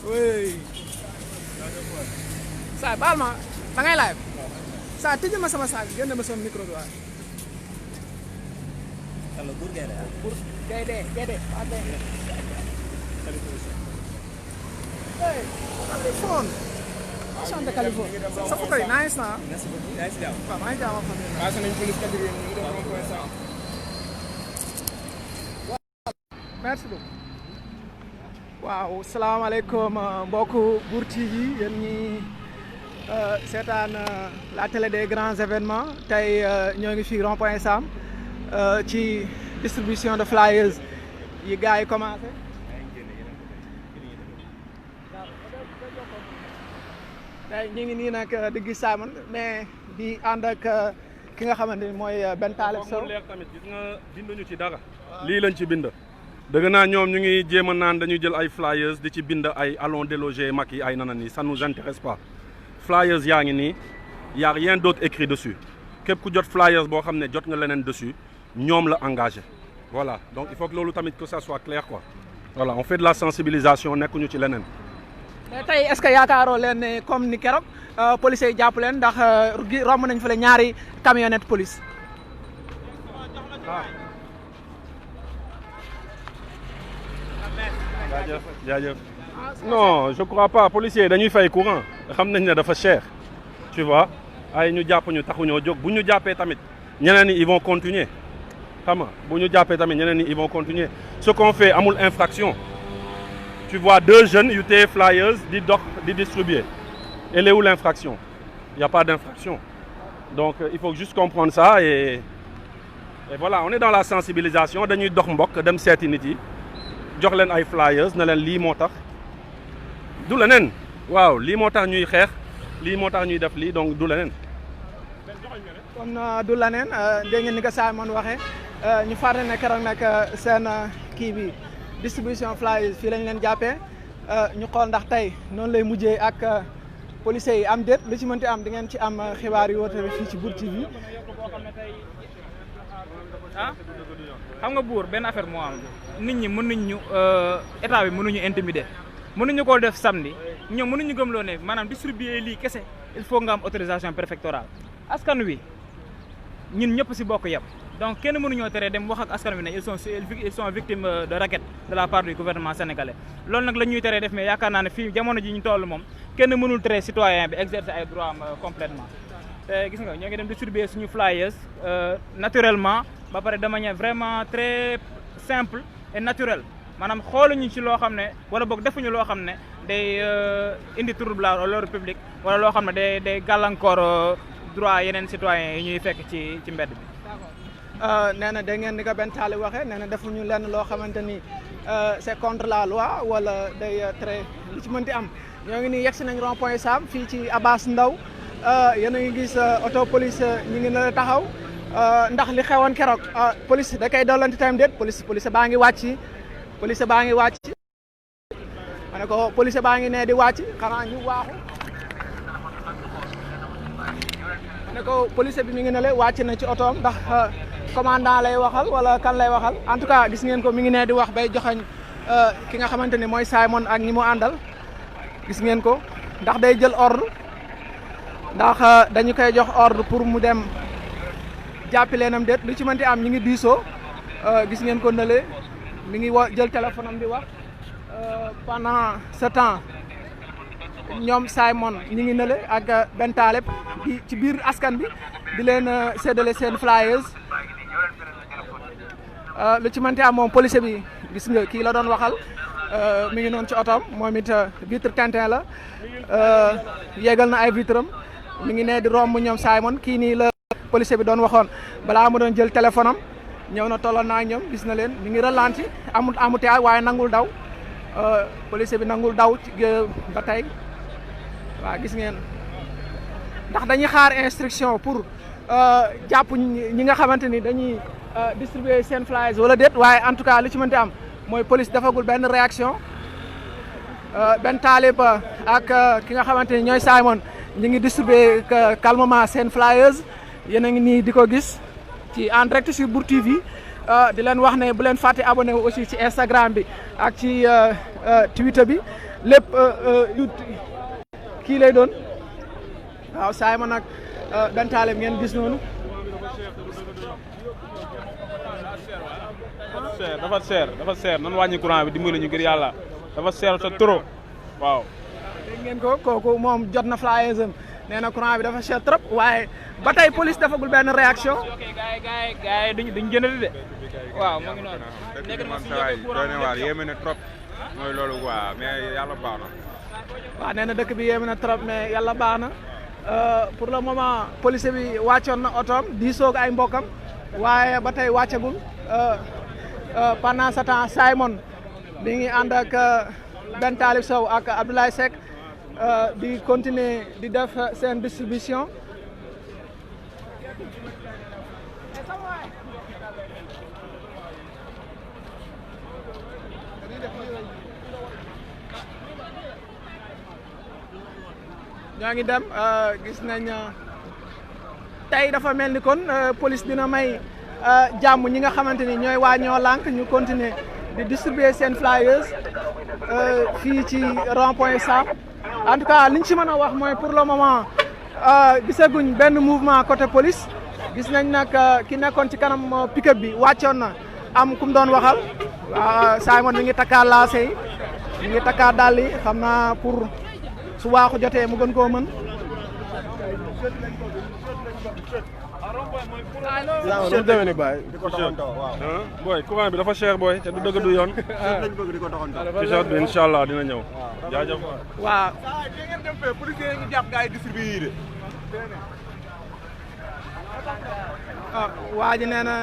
oui. saa baal ma da ngay live saa tëjee ma sama saak génne ma sama micro bi waaye. allo Bour Guédé ah. Bour Guédé waaw Guédé. hey Californie. Chante Californie. sa photo yi nice na. merci beaucoup yaa ngi si jàmm. waaw maa ngi jàmm ak famille. passé nañ police quatrième ñu ngi doon rond-point ça. merci beaucoup. waaw salaamaaleykum mbokku Bour TV yéen ñi seetaan la télé des grands événements tey ñoo ngi fii rond-point Sam ci distribution de flyers yi gars yi commencé. tey ñu ngi nii nag di gis Simon mais di ànd ak ki nga xamante ni mooy Ben Taleb Sow. leer tamit gis nga binduñu ci dara. lii lañ ci bind. dëgg naa ñoom ñu ngi jéem a naan dañuy jël ay flyers di ci bind ay allons déloger Macky ay nana nii ça nous intéresse pas flyers yaa ngi nii y a rien d'autre écrit dessus képp ku jot flyers boo xam ne jot nga leneen dessus ñoom la engagé voilà donc il faut que loolu tamit que ça soit clair quoi voilà on fait de la sensibilisation nekkuñu ci leneen. mais tey est-ce que yaakaaroo leen ne comme ni keroog policiers yi jàpp leen ndax romb nañ fa la ñaari camionnette police. jaajëf non je crois pas policiers dañuy fay courant xam nañ ne dafa cher tu vois ay ñu jàpp ñu taxuñoo jóg bu ñu jàppee tamit ñeneen ñi ils vont continuer xam nga bu ñu jàppee tamit ñeneen ñi ils vont continuer ce qu'on fait amul infraction tu vois deux jeunes yu téye flyers di dox di distribuer et là où l'infraction il y a pas d'infraction donc il faut juste comprendre ça et voilà on est dans la sensibilisation dañuy dox mbokk dem seeti nit yi jox leen ay flyers na leen lii moo tax du leneen waaw lii moo tax ñuy xeex lii moo tax ñuy def lii donc du leneen. kon du leneen dégg ngeen ni ko Simon waxee ñu fàttali ne keroog nag seen kii bi distribution flyers fii lañ leen jàppee ñu xool ndax tey noonu lay mujjee ak policiers yi am déet lu ci mënti am di ngeen ci am xibaar yu woote fii ci Bour TV. ah xam nga Bour benn affaire moo am nit ñi mën nañ ñu état bi mënuñu intimider mënuñu koo def samedi ñoom mënuñu gëmloo ne maanaam distribuer lii kese il faut nga am autorisation préfectorale askan wi ñun ñëpp si bokk yem donc kenn mënuñoo teree dem wax ak askan wi ne ils sont victimes de racket de la part du gouvernement sénégalais loolu nag la ñuy teree def mais yaakaar naa ne fii jamono ji ñu toll moom kenn mënul tere citoyen bi exercer ay droits am complètement te gis nga ñoo ngi dem distribuer suñu flyers naturellement ba pare de manière vraiment très simple et naturelle maanaam xooluñu ci loo xam ne wala boog defuñu loo xam ne day indi trouble à l'ordre public wala loo xam ne day gàllankoor droit yeneen citoyens yi ñuy fekk ci mbedd bi. d'accord nee na da ngeen ni ko Ben Taleb waxee nee na defuñu lenn loo xamante ni c'est contre la loi wala day très li ci mënti am ñoo ngi nii yegsi nañ rond-point Sam fii ci Abass Ndao yéen a ngi gis auto police ñi ngi na taxaw. ndax li xewoon keroog police da koy dollanti tamit déet police baa ngi wàcc police baa ngi wàcc ma ne ko police baa ngi ne di wàcc xanaa ñu waaxu ma ne ko police bi mi ngi ne le wàcc na ci otoom ndax commandant lay waxal wala kan lay waxal en tout cas gis ngeen ko mi ngi ne di wax bay joxañ ki nga xamante ni mooy Simon ak ñi mu àndal gis ngeen ko ndax day jël ordre ndax dañu koy jox ordre pour mu dem jàppi leenam déet lu ci mënti am ñi ngi diisoo gis ngeen ko nële mi ngi jël téléphone am di wax pendant ce temps ñoom Simon ñi ngi nële ak Ben Taleb di ci biir askan bi di leen séddale seen flyers lu ci mënti am moom policier bi gis nga kii la doon waxal mi ngi noonu ci otoom moom it vitre tintin la yéegal na ay vitre am mi ngi ne di romb ñoom Simon kii nii la policier bi doon waxoon balaa ma doon jël téléphone am ñëw na tolloon naa ñoom gis na leen mi ngi ralenti amul embouteillage waaye nangul daw policier bi nangul daw ci ba tey waaw gis ngeen ndax dañuy xaar instruction pour jàpp ñi nga xamante ni dañuy distribuer seen flyers wala déet waaye en tout cas li ci mënti am mooy police defagul benn réaction Ben Taleb ak ki nga xamante ni ñooy Simon ñi ngi distribuer calmement seen flyers yéen a ngi nii di ko gis ci en direct sur Bour TV di leen wax ne bu leen fàtte abonné wu aussi ci Instagram bi ak ci Twitter bi lépp yu kii lay doon waaw Simon ak Ben Taleb ngeen gis noonu. dafa seer nan wàññi courant bi dimbali ñu ngir yàlla dafa seer sa trop waaw. dégg ngeen ko kooku moom jot na flyers am nee na courant bi dafa cher trop waaye ba tey police defagul benn réaction. gaay duñ jëndati de waaw moo ngi noonu. dëgg man saa waay doy na waar yéeme na trop mooy loolu quoi mais yàlla baax na. waaw nee na dëkk bi yéeme na trop mais yàlla baax na pour le moment police bi wàccoon na otoom diisoog ay mbokkam waaye ba tey wàccagul pendant ce temps Simon mi ngi ànd ak Ben Talib Sow ak Abdoulaye Seck di continuer di def seen distribution. ñoo ngi dem gis nañ tey dafa mel ni kon police dina may jàmm ñi nga xamante ni ñooy waa ñoo lànk ñu continuer di distribuer seen flyers fii ci rond point Sam en tout cas liñ ci mën a wax mooy pour le moment gisaguñ benn mouvement côté police gis nañ nag ki nekkoon ci kanam pick-up bi wàccoon na am ku mu doon waxal Simon mi ngi takkaat laase yi mi ngi takkaat dàll yi xam naa pour su waaxu jotee mu gën koo mën. soo demee ni baay. booy courant bi dafa cher booy te du dëgg du yoon. t-shirt bi incha allah dina ñëw. jaajëf. waaw. ngeen dem fee policiers yi ñu jàpp gars yi distribué yi de. waa ji nee na.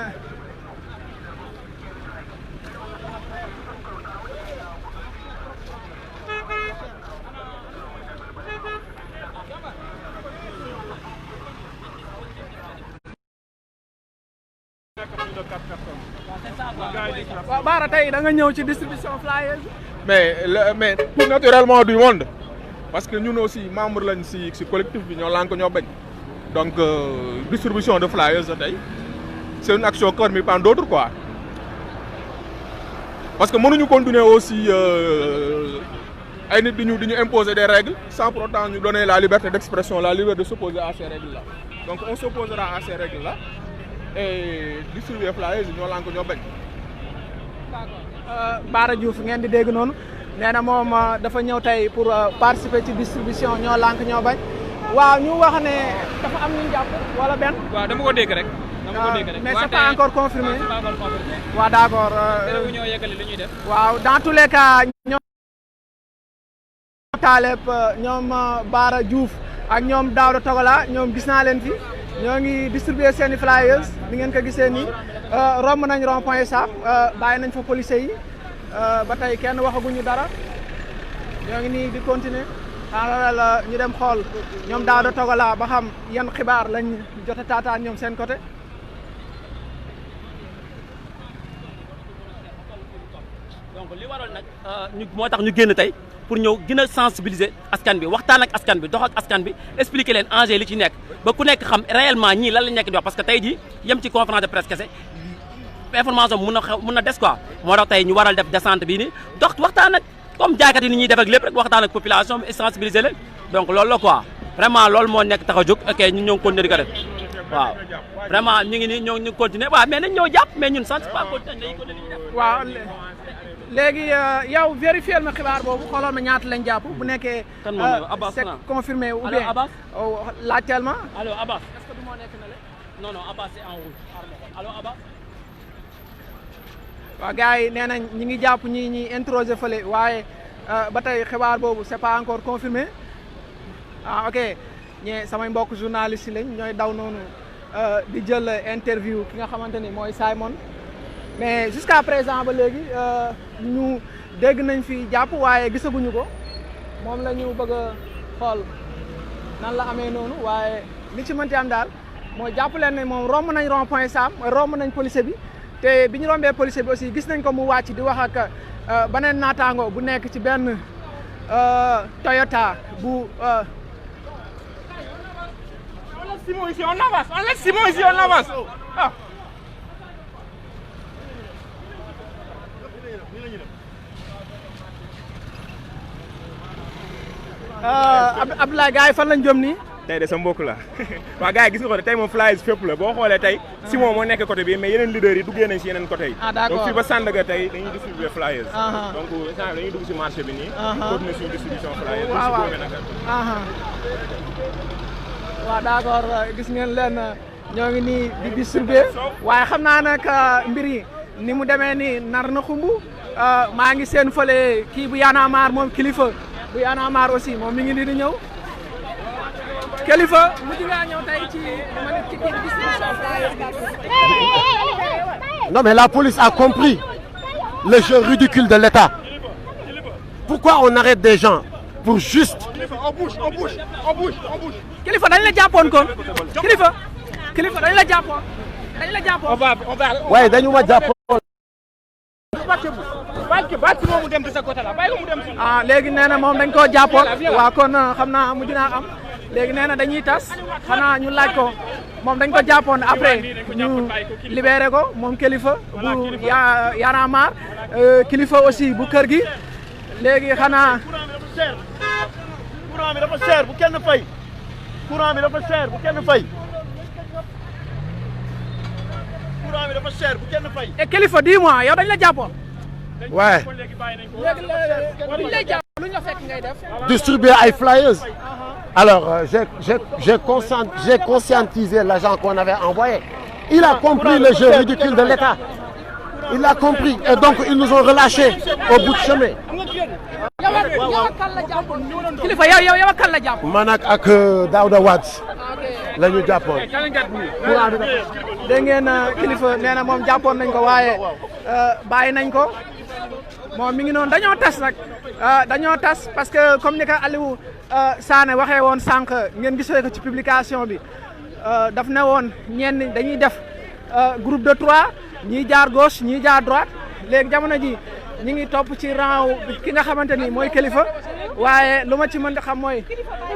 waaw Baara tey da nga ñëw ci distribution flyers. mais tout naturellement du monde parce que ñun aussi membre lañ si collectif bi ñoo lànk ñoo bañ donc distribution de flyers tey c'est une action cœur mi par d'autres quoi parce que mënuñu continuer aussi ay nit di ñu imposer des règles sans pour autant ñu donner la liberté d'expression la liberté de s'opposer à ces règles là donc on s'opposera à ces règles là et distribuer flyers ñoo lànk ñoo bañ. Bara Diouf ngeen di dégg noonu nee na moom dafa ñëw tey pour participer ci distribution ñoo lànk ñoo bañ waaw ñu wax ne dafa am ñu jàpp wala benn. waaw dama ko dégg rek. mais c'est pas encore confirmé. c'est pas encore confirmé. waaw d'accord. terewul ñoo yeggali li ñuy def. waaw dans tous les cas ñoom Taleb ñoom Bara Diouf ak ñoom Daouda Togola ñoom gis naa leen fi ñoo ngi distribuer seeni flyers ni ngeen ko gisee nii romb nañ rond point Sam bàyyi nañ fa policiers yi ba tey kenn waxaguñu dara ñoo ngi nii di continuer xaaral ñu dem xool ñoom Daouda Togola ba xam yan xibaar lañ jot a taataan ñoom seen côté. donc li waral nag moo tax ñu génn tey pour ñëw gën a sensibiliser askan bi waxtaan ak askan bi dox ak askan bi expliquer leen enjeu li ci nekk ba ku nekk xam réellement ñii lan lañ nekk di wax parce que tey jii yem ci conférence de presse kese information mun na des quoi moo tax tey ñu waral def descente bii ni dox waxtaan ak comme jaaykat yi ni ñuy def ak lépp rek waxtaan ak population bi sensibiliser leen donc loolu la quoi vraiment loolu moo nekk tax a jóg ok ñun ñoo continuer di ko def waaw vraiment ñu ngi nii ñu continuer waaw mais nañ ñëw jàpp mais ñun sant pas continuer dañuy continuer di def waaw léegi yow vérifier ma xibaar boobu xooloon ma ñaata lañ jàpp bu nekkee. kan moom Abbas c'est confirmé ou bien. allo Abbas laajteel ma. allo Abbas est-ce que du moo nekk na le non non Abbas c'est en rouge allo Abbas. waaw gars yi nee nañ ñi ngi jàpp ñi introsé fële waaye ba tey xibaar boobu c'est pas encore confirmé ah ok samay mbokk journalistes yi lañ ñooy daw noonu di jël interview ki nga xamante ni mooy Simon mais jusqu'à présent ba léegi ñu dégg nañ fi jàpp waaye gisaguñu ko moom la ñu bëgg a xool nan la amee noonu waaye li ci mënti am daal mooy jàpp leen ne moom romb nañ rond point Sam romb nañ policier bi te bi ñu rombee policier bi aussi gis nañ ko mu wàcc di wax ak beneen naataango bu nekk ci benn Toyota bu. On laisse Simon ici, on avance. On laisse Simon ici, on avance. Ah. Abdoulaye gars yi fan lañ jëm nii. tey de sa mbokk la waaw gars yi gis nga ko tey moom flyers fépp la boo xoolee tey Simon moo nekk côté bi mais yeneen leaders yi duggee nañ si yeneen côté yi. d'accord donc fii ba Sandaga tey dañuy distribuer flyers. donc instant dañuy dugg si marché bi nii. continuer suñu distribution flyers. waaw waaw d'accord gis ngeen leen ñoo ngi nii di distribuer waaye xam naa nag mbir yi ni mu demee nii nar na xumb maa ngi seen fële kii bu Y'en a marre moom kilifa bu Y'en a marre aussi moom mi ngi nii di ñëw. Kilifa mujj ngaa ñëw tey ci distribution flyers. Non mais la police a compris le jeu ridicule de l'État. Pourquoi on arrête des gens pour juste. On bouge. Kilifa dañ la jàppoon kon Kilifa dañ la jàppoon. waaye dañu ma jàppoon. léegi nee na moom dañ koo jàppoon waaw kon xam naa mujj naa am léegi nee na dañuy tas xanaa ñu laaj ko moom dañ ko jàppoon après ñu libéré ko moom Kilifa bu Y'en a marre Kilifa aussi bu kër gi léegi xanaa. courant bi dafa cher bu kenn fay. courant bi dafa cher bu kenn fay. courant bi dafa cher bu kenn fay. et Kilifa dis-moi yow dañ la jàppoon. ouais. léegi lay jàpp lu ñu la fekk ngay def. distribuer ay flyers. alors j'ai conscientisé l'agent qu'on avait envoyé. Il a compris le jeu ridicule de l'État. Il a compris et donc ils nous ont relâchés au bout de chemin. yow kan la jàppoon Kilifa yow kan la jàppoon. man ak Daouda Wade la ñu jàppoon. dégg ngeen Kilifa nee na moom jàppoon nañ ko waaye bàyyi nañ ko moom mi ngi noonu dañoo tas nag dañoo tas parce que comme ni ko Aliou Sané waxee woon sànq ngeen gisee ko ci publication bi daf ne woon ñenn dañuy def groupe de 3 ñii jaar gauche ñii jaar droite léegi jamono ji ñi ngi topp ci rang ki nga xamante ni mooy Kilifa waaye lu ma ci mën a xam mooy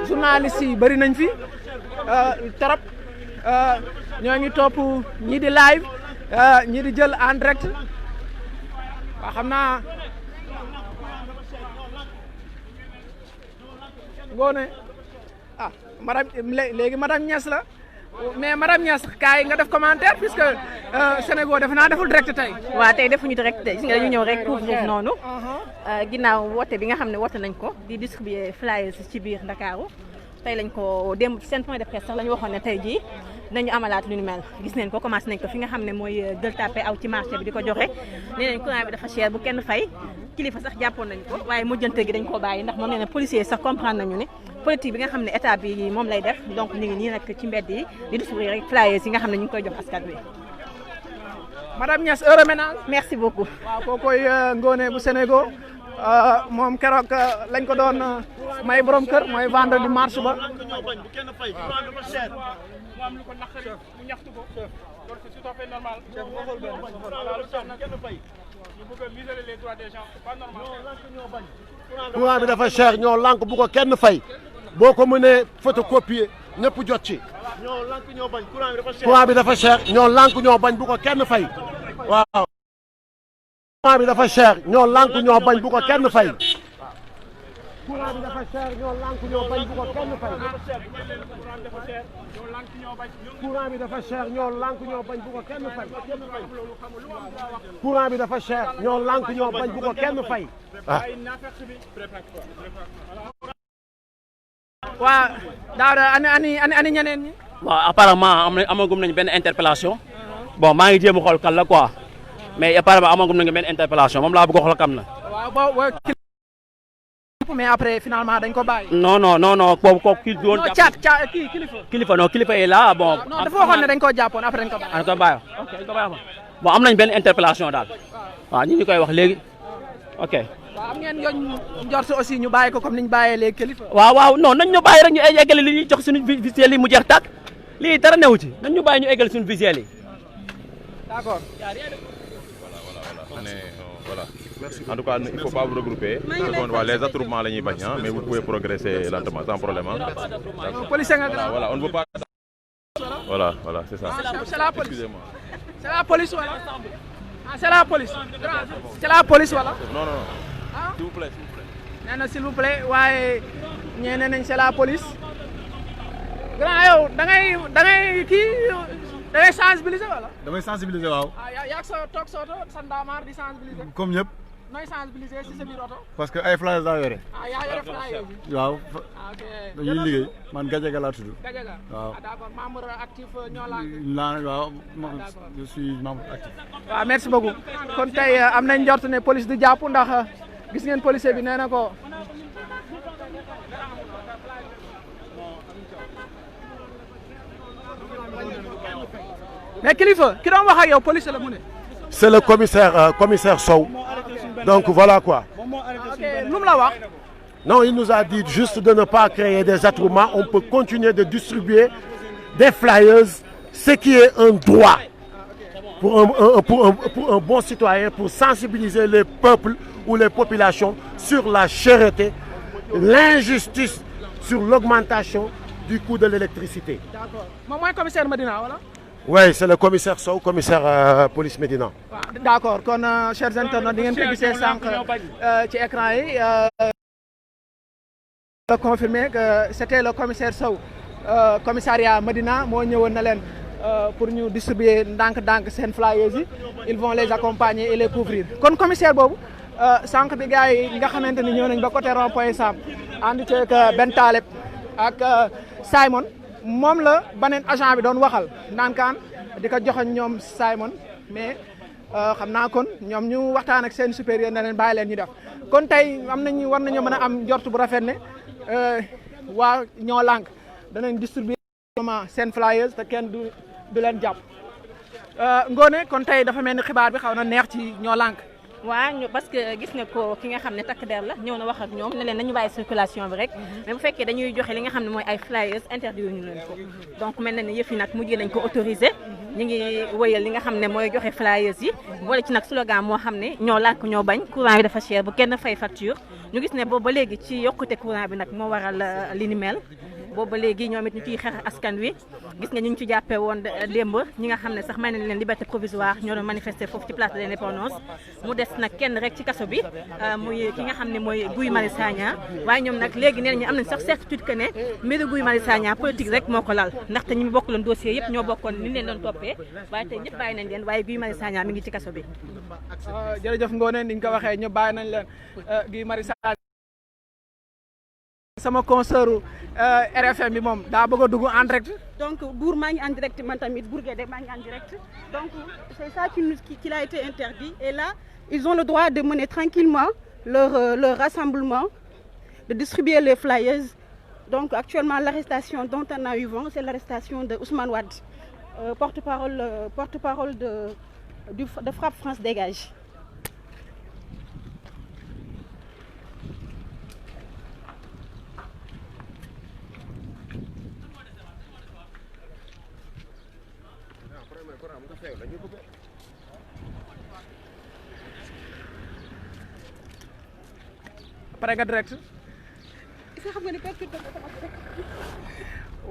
journalistes yi bëri nañ fi trop ñoo ngi topp ñii di live ñii di jël en direct waaw xam naa ngoone madame léegi madame Niass la mais madame Niass kaay nga def commentaire puisque Sénégal def naa deful direct tey. waaw tey defuñu direct tey gis nga dañu ñëw rek pour foofu noonu ginnaaw woote bi nga xam ne woote nañ ko di distribuer flyers ci biir Ndakaaru tey lañ ko démb ci seen point de presse sax la ñu waxoon ne tey jii nañu amalaat lu ñu mel gis nañ ko commencé nañ ko fi nga xam ne mooy Gueule Tapée aw ci marché bi di ko joxe nee nañ courant bi dafa cher bu kenn fay Kilifa sax jàppoon nañ ko waaye mujjante gi dañ koo bàyyi ndax moom nee na policier sax comprendre nañu ne politique bi nga xam ne état bi moom lay def donc ñu ngi nii nag ci mbedd yi di distribuer rek flyers yi nga xam ne ñu ngi koy jox askan wi. madame Niass heureux ménage. merci beaucoup. waaw kookoy Ngoné bu Sénégal moom keroog lañ ko doon may borom kër mooy vendredi marche ba. courant bi dafa cher ñoo lànk bu ko kenn fay boo ko mënee photocopier ñëpp jot ci. ñoo lànk ñoo bañ courant bi dafa cher ñoo lànk ñoo bañ bu ko kenn fay waaw. courant bi dafa cher ñoo lànk ñoo bañ bu ko kenn fay. courant bi dafa cher ñoo lànk ñoo bañ bu ko kenn fay. courant bi dafa cher ñoo lànk ñoo bañ bu ko kenn fay. courant bi dafa cher ñoo lànk ñoo bañ bu ko kenn fay. ah. waa Daouda ani ñeneen ñi. waaw apparemment amagum nañu benn interpellation bon maa ngi jéem a xool kan la quoi mais apparemment amagum nañu benn interpellation moom laa bëgg a xool kam na. waaw mais après finalement dañ ko bàyyi. non kooku kii doon. non caat kii Kilifa. non Kilifa est là bon. non dafa waxoon ne dañ koo jàppoon après dañ ko bàyyi. dañ ko bàyyi ok dañ ko bàyyi bon am nañ benn interpellation daal waaw ñu koy wax léegi ok. waaw am ngeen yoon njort aussi ñu bàyyi ko comme ni ñu bàyyee léegi Kilifa. waaw non nañ ñu bàyyi rek ñu eggale li ñuy jox suñu visuel yi mu jeex tàkk lii dara newu ci nañ ñu bàyyi ñu eggale suñu visuel yi. d'accord. Voilà. En tout cas, il ne faut pas vous regrouper. Les attroupements, mais vous pouvez progresser lentement, sans problème. Voilà, on ne veut pas. Voilà, c'est ça. C'est la police. Excusez-moi. C'est la police, voilà. Ah, c'est la police. C'est la police, voilà. Non. Ah? S'il vous plaît. Non, s'il vous plaît. Ouais. ñee nee nañ c'est la police. grand yow da ngay kii da ngay sensibiliser wala. damay sensibiliser waaw. yaa sa toog sa oto sa ndaamaar di sensibiliser. comme ñëpp. nooy sensibiliser si sa biir oto. parce que ay flyers laa yore. yaa yore flyers bi. waaw. ok dañuy liggéey man Gadiaga laa tudd. Gadiaga waaw. d'accord membre actif ñoo laa. waaw je suis membre actif. waaw merci beaucoup kon tey am nañ njort ne police du jàpp ndax gis ngeen policier bi nee na ko. mais kilifa ki doon wax ak yow police la mu ne. c'est le commissaire Sow donc voilà quoi. ok lu mu la wax. non il nous a dit juste de ne pas créer des attroupements on peut continuer de distribuer des flyers ce qui est un droit pour un bon citoyen pour sensibiliser les peuples ou les populations sur la cherté l'injustice sur l'augmentation du coût de l'électricité. D'accord moom mooy commissaire Medina wala. oui c'est le commissaire Sow commissaire police Médina. waaw d'accord kon chers internautes di ngeen ko gisee sànq ci écran yi la confirmé que c'était le commissaire Sow commissariat Médina moo ñëwoon na leen pour ñu distribuer ndànk-ndànk seen flyers yi ils vont les accompagner et les couvrir kon commissaire boobu sànq bi gars yi nga xamante ni ñëw nañ ba côté rond-point Sam ànd ceeg Ben Taleb ak Simon. moom la beneen agent bi doon waxal ndànkaan di ko joxoon ñoom Simon mais xam naa kon ñoom ñu waxtaan ak seen supérieur ne leen bàyyi leen ñu def kon tey war nañu mën a am njort bu rafet ne waa ñoo lànk danañ distribuer seen flyers te kenn du leen jàpp Ngoné kon tey dafa mel ni xibaar bi xaw na neex ci ñoo lànk. waaw parce que gis nga ko ki nga xam ne takk der la ñëw na wax ak ñoom ne leen nañu bàyyi circulation bi rek mais bu fekkee dañuy joxe li nga xam ne mooy ay flyers interdit ñu leen ko donc mel na ni yëf yi nag mujjee nañ ko autorisé ñu ngi wëyal li nga xam ne mooy joxe flyers yi boole ci nag slogan moo xam ne ñoo lànk ñoo bañ courant bi dafa cher bu kenn fay facture ñu gis ne boobu ba léegi ci yokkute courant bi nag moo waral li ni mel boobu ba léegi ñoom it ñu ciy xeex askan wi gis nga ñu ngi ci jàppee woon démb ñi nga xam ne sax may nañ leen liberté provisoire ñoo doon manifester foofu ci place de l'Indépendance mu des nag kenn rek ci kaso bi muy ki nga xam ne mooy Guy Marius Sagna waaye ñoom nag léegi nee nañu am nañ sax certitude que ne mbiru Guy Marius Sagna politique rek moo ko lal ndaxte ñi mu bokkaloon dossier yëpp ñoo bokkoon ni leen doon toppee waaye tey ñëpp bàyyi nañ leen waaye Guy Marius Sagna mi ngi ci kaso bi. jërëjëf Ngoné ni ñu ko waxee ñu bàyyi nañ leen Guy Marius Sagna sama concert RFM bi moom daa bëgg a dugg en direct. donc Bour maa ngi en direct man tamit Bour Guédé maa ngi en direct donc c'est ça qui a été interdit et là ils ont le droit de mener tranquillement leur rassemblement de distribuer les flyers donc actuellement l'arrestation dont on a eu vent c'est l'arrestation de Ousmane Wade porte-parole de Frapp France Dégage. pare nga direct. est-ce que xam nga ni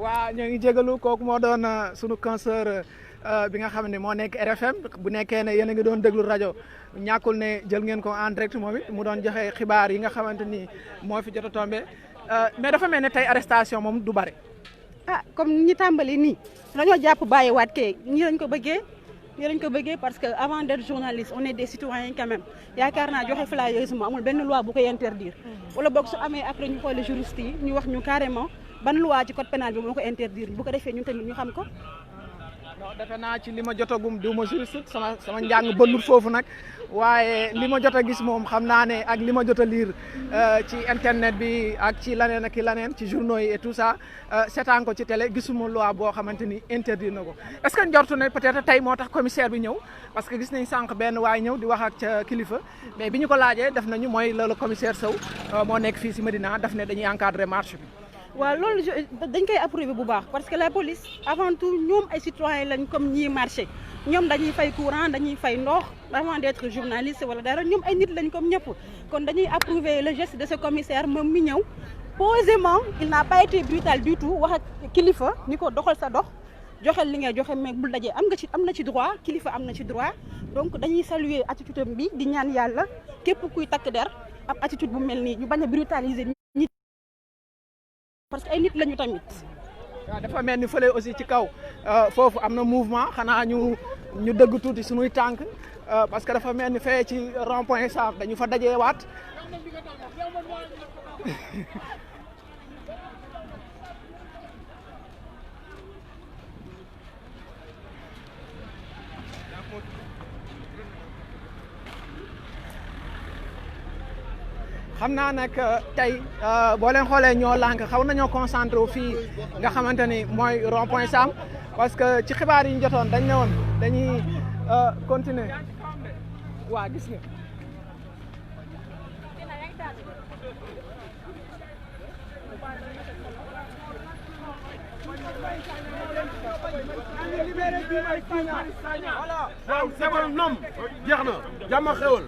waaw ñoo ngi jégalu kooku moo doon sunu concert bi nga xam ne moo nekk RFM bu nekkee ne yéen a ngi doon déglu rajo ñàkkul ne jël ngeen ko en direct moom it mu doon joxe xibaar yi nga xamante ni moo fi jot a tombé mais dafa mel ne tey arrestation moom du bare. ah comme ñi tàmbali nii dañoo jàpp bàyyiwaat kay ñii lañ ko bëggee parce que avant d'être journaliste on est des citoyens quand même yaakaar naa joxe flyers mu amul benn loi bu koy interdire wala boog su amee après ñu xoole juriste yi ñu wax ñu carrément ban loi ci code pénal bi moo ko interdire bu ko defee ñun tamit ñu xam ko. non defe naa ci li ma jotagum du ma juriste sama njàng bënnul foofu nag waaye li ma jot a gis moom xam naa ne ak li ma jot a lire ci internet bi ak ci laneen ak i laneen ci journaux yi et tout ça seetaan ko ci télé gisuma loi boo xamante ni interdire na ko est-ce que njortu ne peut-être tey moo tax commissaire bi ñëw parce que gis nañ sànq benn waay ñëw di wax ak ca kilifa mais bi ñu ko laajee def nañu mooy loolu commissaire Sow moo nekk fii si Médina daf ne dañuy encadrer marche bi. waaw loolu dañ koy approuver bu baax parce que la police avant tout ñoom ay citoyens lañ comme ñii marché ñoom dañuy fay courant dañuy fay ndox avant d'être journaliste wala dara ñoom ay nit lañ comme ñëpp kon dañuy approuver le geste de ce commissaire moom mi ñëw posément il n'a pas été brutal du tout wax ak kilifa ni ko doxal sa dox joxel li ngay joxe mais bul dajee am na ci droit kilifa am na ci droit donc dañuy saluer attitude bi di ñaan yàlla képp kuy takk der am attitude bu mel nii ñu bañ a brutaliser parce que ay nit lañu tamit. waaw dafa mel ni fële aussi ci kaw foofu am na mouvement xanaa ñu dëgg tuuti suñuy tànk parce que dafa mel ni fee ci rond point Sam dañu fa dajee waat xam naa nag tey boo leen xoolee ñoo lànk xaw nañoo concentré wu fii nga xamante ni mooy rond point Sam parce que ci xibaar yi ñu jotoon dañ ne woon dañuy continuer waa gis nga. waaw c'est nom jeex na jàmm xewal.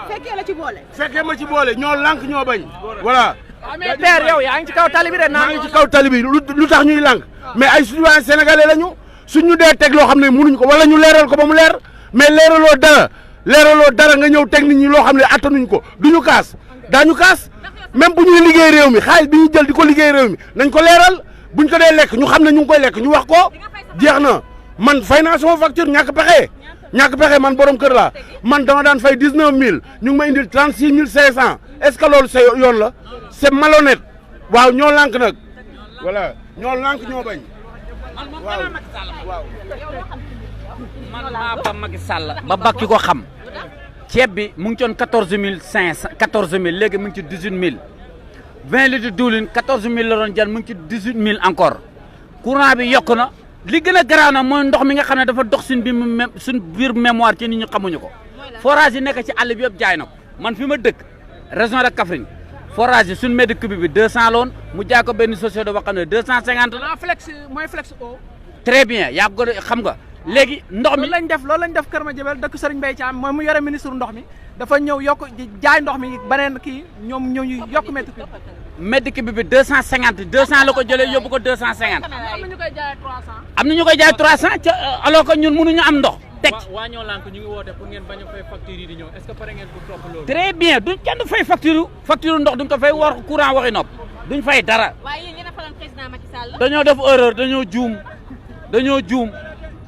fekkee la ci boole. fekkee ma ci boole ñoo lànk ñoo bañ. voilà. mais père yow yaa ngi ci kaw tali bi de maa ngi ci kaw tali bi lu tax ñuy lànk mais ay citoyen sénégalais lañu suñu dee teg loo xam ne mënuñ ko wala ñu leeral ko ba mu leer mais leeraloo dara nga ñëw teg nit ñi loo xam ne attanuñ ko duñu kaas daañu kaas même bu ñuy liggéey réew mi xaalis bi ñu jël di ko liggéey réew mi nañ ko leeral buñ ko dee lekk ñu xam ne ñu ngi koy lekk ñu wax ko jeex na man fay naa sama facture ñàkk pexe man borom kër laa man dama daan fay 19000 ñu ngi ma indil 36500 est-ce que loolu c'est yoon la c'est malhonnête waaw ñoo lànk nag voilà ñoo lànk ñoo bañ. waaw man maa ba Macky Sall ba bakki ko xam ceeb bi mu ngi coon 14500 14000 léegi mu ngi ci 18000 20 litres diwlin 14000 la doon jar mu ngi ci 18000 encore courant bi yokk na li gën a garaaw na mooy ndox mi nga xam ne dafa dox suñ biir mémoire ci nit ñi xamuñu ko forage yi nekk ci àll bi yëpp jaay na ko man fi ma dëkk région de Kaffrine forage yi suñ mètre cube bi 200 la woon mu jaay ko benn société boo xam ne 250 la. flex mooy flex eau. très bien yaa ko xam nga léegi ndox mi loolu lañ def Kër Madiabel dëkk Serigne Mbaye Thiam mooy mu yore ministre ndox mi dafa ñëw yokk jaay ndox mi beneen kii ñoom ñëw ñu yokk mètre cube. mètre cube bi 250 200 la ko jëlee yóbbu ko 250. am na ñu koy jaayee 300. am na ñu koy jaay 300 ca alors que ñun mënuñu am ndox. teg waa ñoo lànk ñu ngi woote pour ngeen bañ a fay facture yi di ñëw est-ce que pare ngeen pour topp loolu. très bien duñ kenn du fay facture ndox duñ ko fay war courant waxi nopp duñ fay dara. waaye yéen yéen a faloon président Macky Sall. dañoo def erreur dañoo juum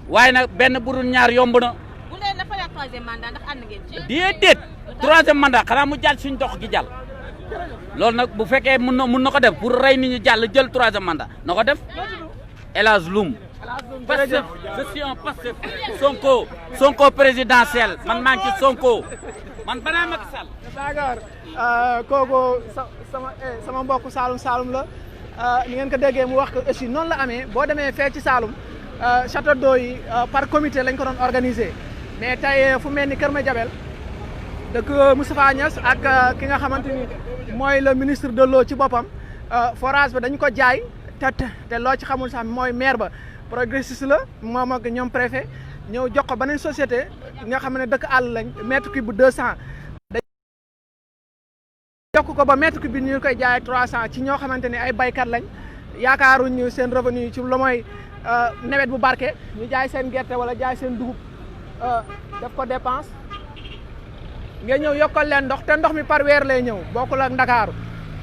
waaye nag benn bu dul ñaar yomb na. bu leen dafa yor troisième mandat ndax ànd ngeen ci. déedéet troisième mandat xanaa mu jàll suñ dox gi jàll. loolu nag bu fekkee mun na ko def pour rey nit ñi jàll jël troisième mandat na ko def El Hadj Loum. Pastef je suis un Pastef Sonko présidentiel man maa ngi ci Sonko man banaa Macky Sall. d'accord kooku sama mbokk Saloum la ni ngeen ko déggee mu wax ko aussi noonu la amee boo demee fee ci Saloum château d'eau yi par comité lañ ko doon organisé mais tey fu mel ni Kër Madiabel dëkk Moustapha Niasse ak ki nga xamante ni mooy le ministre de l'eau ci boppam forage ba dañu ko jaay te loo ci xamul sax mooy maire ba progressiste la moom ak ñoom préfet ñëw jox ko beneen société nga xam ne dëkk àll lañ mètre cube bu 200 yokk ko ba mètre cube bi ñu koy jaayee 300 ci ñoo xamante ne ay baykat lañ yaakaaruñ seen revenu ci lu mooy nawet bu barke ñu jaay seen gerte wala jaay seen dugub def ko dépense nga ñëw yokkal leen ndox te ndox mi par weer lay ñëw bokkul ak Ndakaaru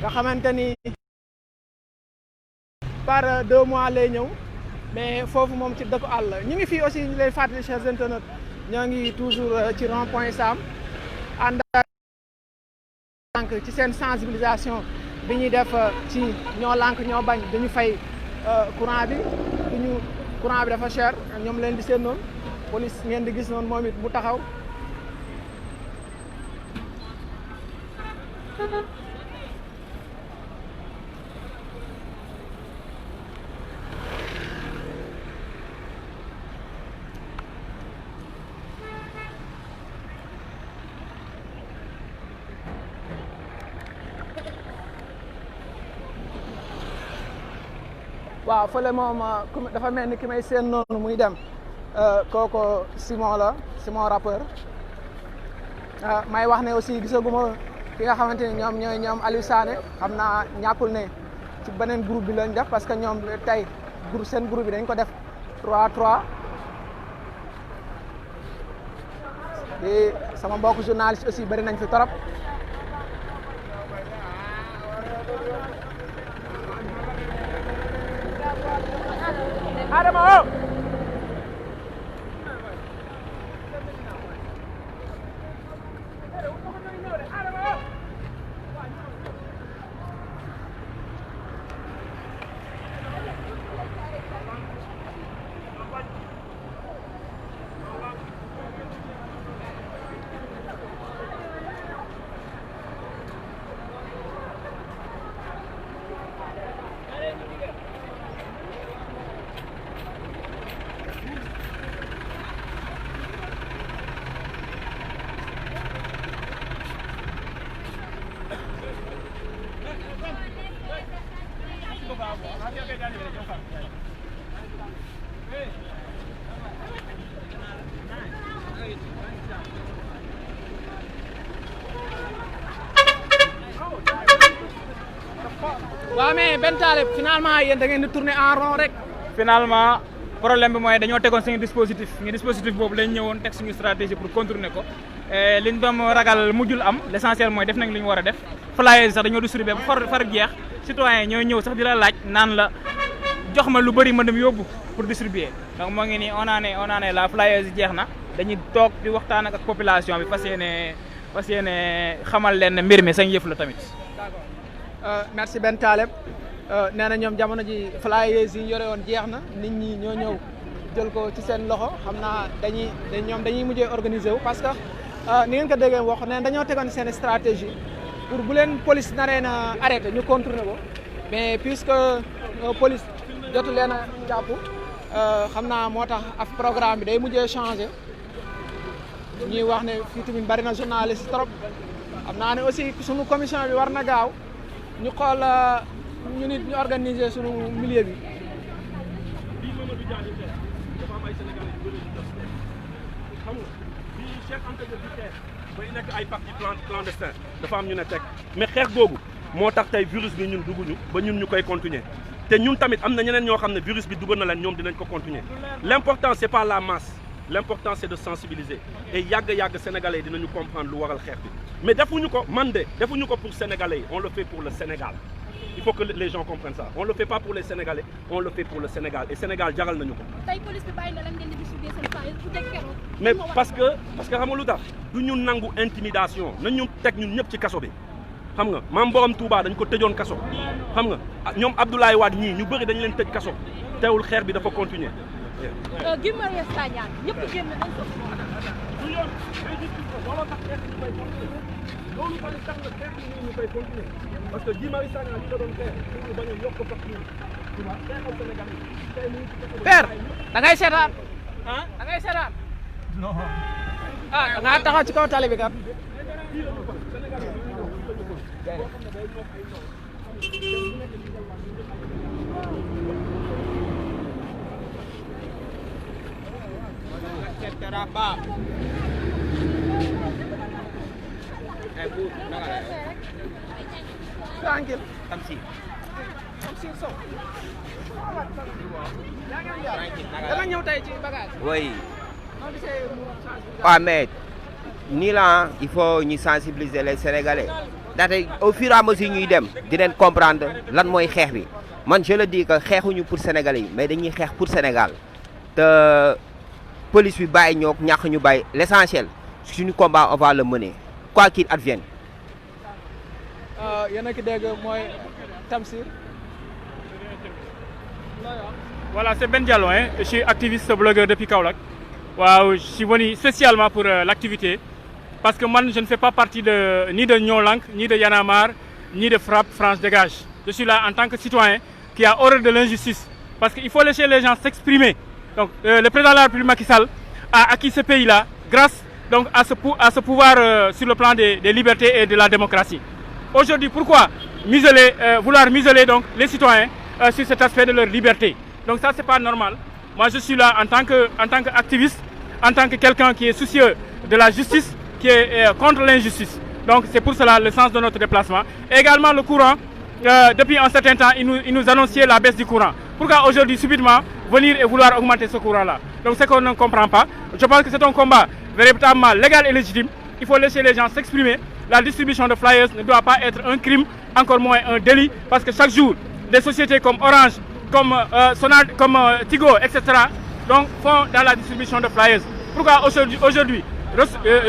nga xamante ni par 2 mois lay ñëw mais foofu moom ci dëkku àll ñu ngi fii aussi ñu lay fàttali chers internautes ñoo ngi toujours ci rond point Sam ànd ak ci seen sensibilisation bi ñuy def ci ñoo lànk ñoo bañ dañu fay courant bi dafa cher ñoom leen di seen noonu police ngeen di gis noonu moom it bu taxaw waaw fële moom dafa mel ni ki may seen noonu muy dem kooku Simon rappeur may wax ne aussi gisaguma ki nga xamante ni ñoom Aliou Sané xam naa ñàkkul ne ci beneen groupe bi lañ def parce que ñoom tey seen groupe bi dañ ko def 3-3 te sama mbokk journaliste aussi bari nañ fi torop waaw mais benn taale finalement yéen da ngeen di tourner en rond rek. finalement problème bi mooy dañoo tegoon suñu dispositif boobu lañ ñëwoon teg suñu stratégie pour contourner ko liñ doon ragal mujjul am l' essentiel mooy def nañ li ñu war a def flyers sax dañoo distribué ba far jeex citoyen ñooy ñëw sax di la laaj naan la jox ma lu bëri ma dem yóbbu pour distribuer donc moo ngi nii on en est la flyers yi jeex na dañuy toog di waxtaan ak population bi fas yéene xamal leen ne mbir mi sañ yëf la tamit. merci Ben Taleb nee na ñoom jamono ji flyers yi ñu yore woon jeex na nit ñi ñoo ñëw jël ko ci seen loxo xam naa dañuy mujjee organiser wu parce que ni ngeen ko déggee wax nee dañoo tegoon seen stratégie pour bu leen police naree na arrêté ñu contourner ko mais puisque police jotu leen a jàpp xam naa moo tax af programme bi day mujjee changé ñuy wax ne fii tamit bari na journaliste trop xam naa ne aussi sunu commission bi war na gaaw ñu xool ñu nit ñu organiser sunu milieu bi. bii Mamadou Diagne dafa am ay Sénégalais yu bëri yu des xam nga bii Cheikh Anta Diop di xeex bay nekk ay parti clandestin dafa am ñu ne teg mais xeex googu moo tax tey virus bi ñun dugguñu ba ñun ñu koy continuer te ñun tamit am na ñeneen ñoo xam ne virus bi dugg na leen ñoom dinañ ko continuer l' important c' est pas la masse l' important c' est de sensibiliser et yàgg Sénégalais yi dinañu comprendre lu waral xeex bi mais defuñu ko man de defuñu ko pour Sénégalais yi on le fait pour le Sénégal il faut que les gens comprennent ça on le fait pas pour les Sénégalais on le fait pour le Sénégal et Sénégal jaral nañu ko. tey police bi bàyyi na lan ngeen di distribuer seen flyers bu teg keroog. mais parce que xam nga lu tax du ñu nangu intimidation nañ ñu teg ñun ñëpp ci kaso bi xam nga maam borom Touba dañ ko tëjoon kaso xam nga ñoom Abdoulaye Wade ñii ñu bëri dañ leen tëj kaso teewul xeex bi dafa continuer. Guy Marius Sagna ñëpp génn nañ ko. du yoon looloo tax xeex ñu koy continuer loolu tamit tax na xeex ñu koy continuer parce que Guy Marius Sagna li la doon xeex pour ñu bañ a yokk ko fii tu vois xeexal Sénégal yi tey mu ngi ci kaso. Père da ngay seetaan da ngay seetaan. non. ah da ngaa taxaw ci kaw tali bi kat. Tranquille. Sow. da nga ñëw tey ci bagage. oui. waaw mais nii la il faut ñu sensibiliser les Sénégalais ndaxte au fur et à mesure ñuy dem dinañ comprendre lan mooy xeex bi man je le dis que xeexuñu pour Sénégalais yi mais dañuy xeex pour Sénégal te police bi bàyyi ñoo ñàkk ñu bàyyi l' essentiel suñu combat on va le mener quoi qu'il advienne. yéen a ki dégg mooy Tamsir. Voilà, c'est Ben Diallo, hein. Je suis activiste blogueur depuis Kaolack. Wow, je suis venu spécialement pour l'activité parce que moi je ne fais pas partie ni de Nyon Lank, ni de Y'en a marre, ni de Frappe France Dégage. Je suis là en tant que citoyen qui a horreur de l'injustice parce qu'il faut laisser les gens s'exprimer. Donc le président de la République Macky Sall a acquis ce pays-là grâce donc, à ce pouvoir sur le plan des libertés et de la démocratie. Aujourd'hui, pourquoi vouloir museler donc, les citoyens sur cet aspect de leur liberté? Donc ça, c'est pas normal. Moi, je suis là en tant qu'activiste, en tant que quelqu'un qui est soucieux de la justice, qui est contre l'injustice. Donc c'est pour cela le sens de notre déplacement. Et également le courant, depuis un certain temps, il nous annonçait la baisse du courant. Pourquoi aujourd'hui, subitement, venir et vouloir augmenter ce courant-là? Donc c'est qu'on ne comprend pas. Je pense que c'est un combat véritablement légal et légitime. Il faut laisser les gens s'exprimer. La distribution de flyers ne doit pas être un crime, encore moins un délit, parce que chaque jour, des sociétés comme Orange, comme Tigo, etc. donc font dans la distribution de flyers. Pourquoi aujourd'hui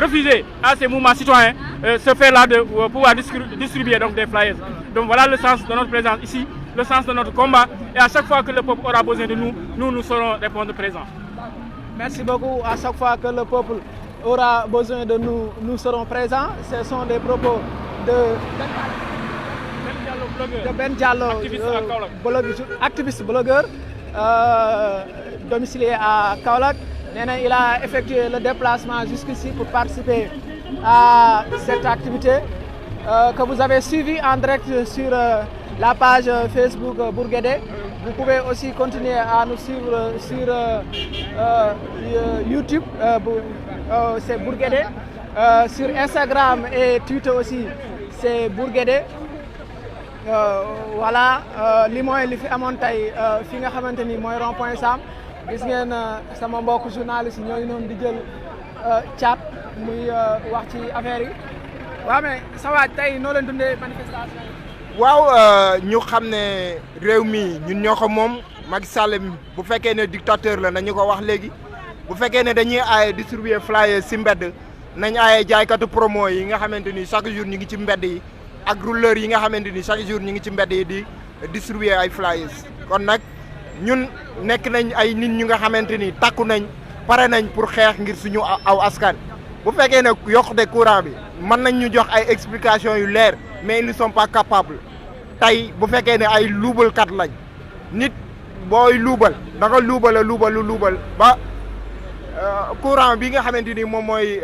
refuser à ces mouvements citoyens ce fait-là de pouvoir distribuer donc des flyers. Donc voilà le sens de notre présence ici, le sens de notre combat, et à chaque fois que le peuple aura besoin de nous, nous saurons répondre présents. Merci beaucoup. À chaque fois que le peuple aura besoin de nous, nous serons présents. Ce sont des propos de Ben Diallo, activiste blogueur, domicilié à Kaolack. Il a effectué le déplacement jusqu'ici pour participer à cette activité que vous avez suivi en direct sur la page Facebook Bourguédé. Vous pouvez aussi continuer à nous suivre sur YouTube, c'est Bourguédé. Sur Instagram et Twitter aussi, c'est Bourguédé. Voilà, li mooy li fi amoon tey fi nga xamante ni mooy rond-point Sam. Gis ngeen sama mbokk journaliste ñoo ngi noonu di jël chat muy wax ci affaire yi. Waaw mais sa waaj tey noo leen dundee manifestation yi. waaw ñu xam ne réew mi ñun ñoo ko moom Macky Sall bu fekkee ne dictateur la nañu ko wax léegi bu fekkee ne dañuy aaye distribuer flyers si mbedd nañ aaye jaaykatu promo yi nga xamante ni chaque jour ñu ngi ci mbedd yi ak rouleurs yi nga xamante ni chaque jour ñu ngi ci mbedd yi di distribuer ay flyers. Kon nag ñun nekk nañ ay nit ñu nga xamante ni takku nañ pare nañ pour xeex ngir suñu aw askan. Bu fekkee ne yokkute courant bi mën nañ ñu jox ay explications yu leer mais ils ne sont pas capables tey bu fekkee ne ay luubalkat lañ nit booy luubal da nga luubal ba courant bi nga xamante ni moom mooy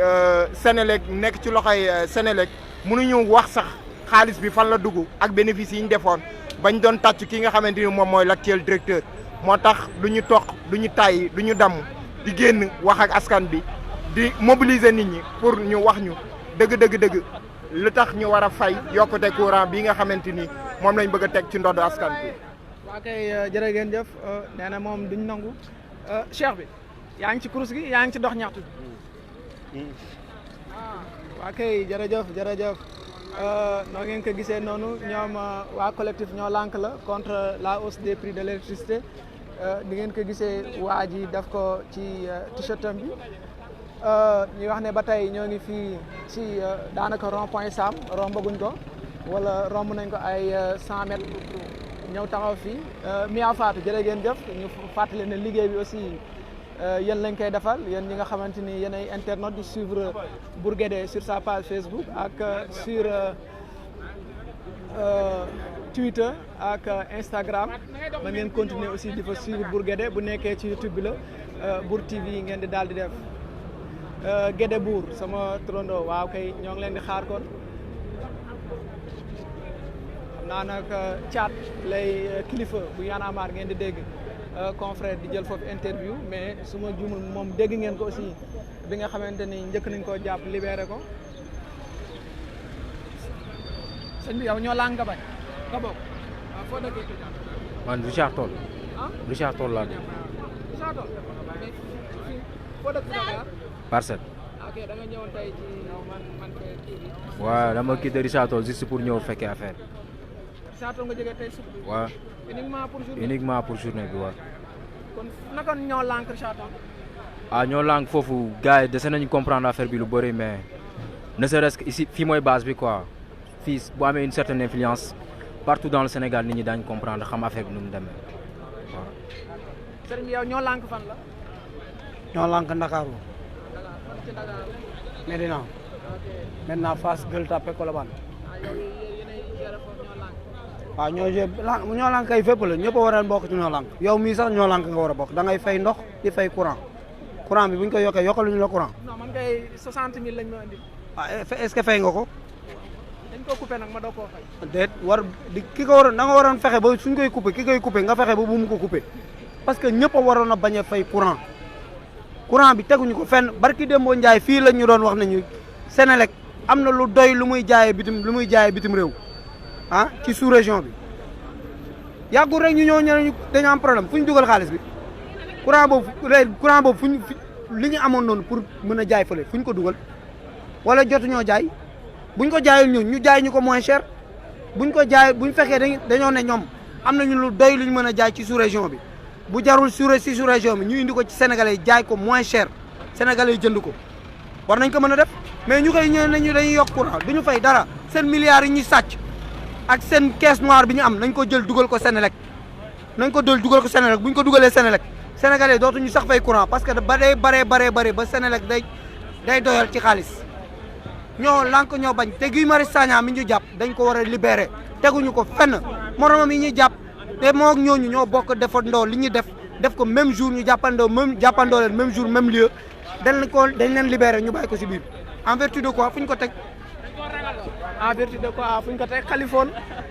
Sénélec nekk ci loxoy Sénélec mënuñu wax sax xaalis bi fan la dugg ak bénéfice yi ñu defoon bañ doon tàcc ki nga xamante ni moom mooy l'actuel directeur. moo tax du ñu toq du ñu tàyyi du ñu damm di génn wax ak askan bi di mobiliser nit ñi pour ñu wax ñu dëgg lu tax ñu war a fay yokkute courant bi nga xamante ni moom lañ bëgg a teg ci ndodd askan bi. waa kay jërë ngeen jëf nee na moom duñ nangu cheikh bi yaa ngi ci kurus gi yaa ngi ci dox ñaxtu bi. waa kay jërëjëf noo ngeen ko gisee noonu ñoom waa collectif ñoo lànk la contre la hausse des prix de l'électricité di ngeen ko gisee waa ji def ko ci t-shirtam bi ñuy wax ne ba tey ñoo ngi fii ci daanaka rond-point Sam rombaguñ ko wala romb nañ ko ay 100 mètres ñëw taxaw fii Mia Fatou jërë ngeen jëf ñu fàttali ne liggéey bi aussi yéen lañ koy defal yéen ñi nga xamante ni yéen ay internautes di suivre Bourguédé sur sa page Facebook ak sur Twitter ak Instagram ma ngeen continuer aussi di fa suivre Bourguédé bu nekkee ci YouTube bi la Bour TV ngeen di daal di def Guédé Bour sama trondo waaw kay ñoo ngi leen di xaar kon xam naa nag caat lay kilifa bu Y'en a marre ngeen di dégg confrère di jël foofu interview mais su ma juumul moom dégg ngeen ko aussi bi nga xamante ni njëkk nañ koo jàpp libéré ko sëñ bi yow ñoo làng nga bañ nga bokk waaw foo dëkkee man Richard Toll Richard Toll laa dégg Richard Toll foo dëkk Dakar Parcelles ok da nga ñëwoon tey ci man kii bi waaw dama quitté Richard Toll juste pour ñëw fekkee affaire Richard Toll nga jógee tey suba waaw uniquement pour journée bi waaw kon naka ñoo lànk Richard Toll ñoo lànk foofu gars yi dese nañu comprendre affaire bi lu bëri mais ne serait-ce que ici fii mooy base bi quoi fii bu amee une certaine influence partout dans le Sénégal nit ñi daañu comprendre xam affaire bi nu mu demee waaw. sëriñ bi yow ñoo lànk fan la. ñoo lànk Ndakaaru. Médina. maintenant Fass Gueule Tapée Colobane. waaw ñoo lànk kay fépp la ñëpp a war a bokk ci ñoo lànk yow mii sax ñoo lànk nga war a bokk da ngay fay ndox di fay courant bi bu ñu ko yokkee yokkaluñu la courant. non man kay 60 000 lañ ma indi. est-ce que fay nga ko. dañ ko coupé nag ma doo koo fay. déet ki ko waroon da nga waroon fexe ba suñ koy coupé ki koy coupé nga fexe ba bu mu ko coupé parce que ñëpp a waroon a bañ a fay courant bi teguñu ko fenn barki Dembo Ndiaye fii lañ ñu doon wax nañu Sénélec am na lu doy lu muy jaayee bitim réew ci sous région bi yàggul rek ñu ñëw ñeneen dañu am problème fu ñu dugal xaalis bi courant boobu fu ñu li ñu amoon noonu pour mën a jaay fële fu ñu ko dugal wala jotuñoo jaay buñ ko jaayul ñu jaay ñu ko moins cher buñ ko jaay buñ fekkee dañoo ne ñoom am nañu lu doy lu ñu mën a jaay ci sous-région bi bu jarul si sous-région bi ñu indi ko ci sénégalais yi jaay ko moins cher sénégalais yi jënd ko war nañ ko mën a def mais ñu koy ñëw nañu dañuy yokk courant du ñu fay dara seen milliards yi ñuy sàcc ak seen caisse noire bi ñu am nañ ko jël dugal ko Sénélec nañ ko jël dugal ko Sénélec bu ñu ko dugalee Sénélec sénégalais dootuñu sax fay courant parce que ba day baree ba Sénélec day doyal ci xaalis ñoo lànk ñoo bañ te Guy Marius Sagna mi ñu jàpp dañ ko war a libéré teguñu ko fenn moromam yi ñuy jàpp te moo ak ñooñu ñoo bokk defandoo li ñuy def ko même jour ñu jàppandoo leen même jour même lieu dañ leen libéré ñu bàyyi ko si biir en vertu de quoi fu ñu ko teg. en vertu de quoi fu ñu ko teg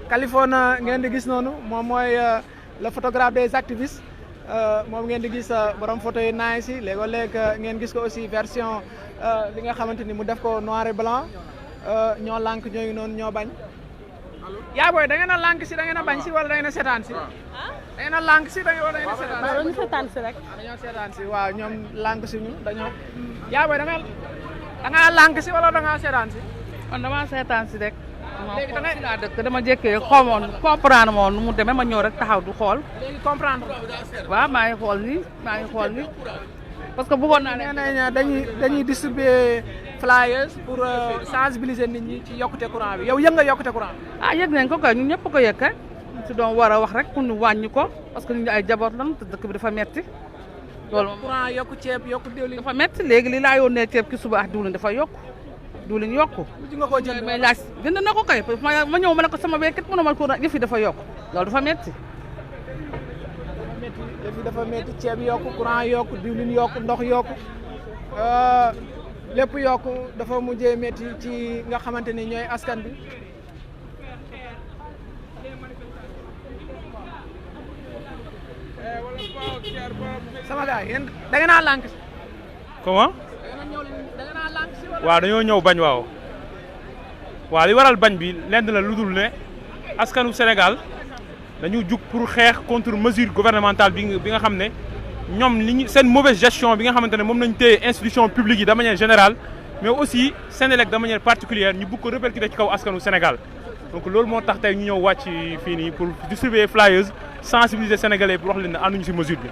Kaliphone ngeen di gis noonu moom mooy le photographe des activistes moom ngeen di gis borom photo yi naay si léeg-léeg ngeen gis ko aussi version li nga xamante ni mu def ko noir et blanc ñoo lànk ñooyu noonu ñoo bañ. yaa booy da ngeen a lànk si da ngeen a bañ si wala da ngeen a seetaan si. da ngeen a lànk si wala da ngeen a seetaan si. dañu seetaan si rek. dañoo seetaan si waaw ñoom lànk si ñu dañoo. yaa booy da ngaa lànk si wala da ngaa seetaan si. man damaa seetaan si rek. léegi da ngay laa dëkk dama jékkee xamoon comprendre moon nu mu demee ma ñëw rek taxaw du xool. léegi comprendre. waaw maa ngi xool nii parce que bëggoon naa ne. dañuy distribuer flyers pour sensibiliser nit ñi ci yokkute courant bi yow yëg nga yokkute courant bi. ah yëg nañ ko kay ñun ñëpp ko yëg kay si doon war a wax rek pour ñu wàññi ko parce que ñu ay jaboot lan te dëkk bi dafa metti loolu courant yokku ceeb yokku diwlin dafa metti léegi li laa yónnee ceeb ki suba ak diwlin dafa yokku diwlin yokku. mujj nga koo jënd may laaj jënd na ko kay ma ñëw ma ne ko sama béykat mënuma ma courant yëf yi dafa yokku loolu dafa metti yëf yi dafa metti ceeb yokku courant yokku diwlin yokku ndox yokku lépp yokku dafa mujjee metti ci nga xamante ni ñooy askan bi. sama gars yéen da ngeen a lànk si. comment. da ngeen a lànk si wala. waaw dañoo ñëw bañ waaw. waaw li waral bañ bi lenn la lu dul ne askanu Sénégal dañu jug pour xeex contre mesure gouvernementale bi nga xam ne ñoom li ñu seen mauvaise gestion bi nga xamante ne moom nañ téye institution publique yi de manière générale mais aussi Sénélec de manière particulière ñu bëgg ko répercuter ci kaw askanu Sénégal donc loolu moo tax tey ñu ñëw wàcc fii nii pour distribuer flyers sensibiliser sénégalais pour wax leen ne ànduñu si mesure bi.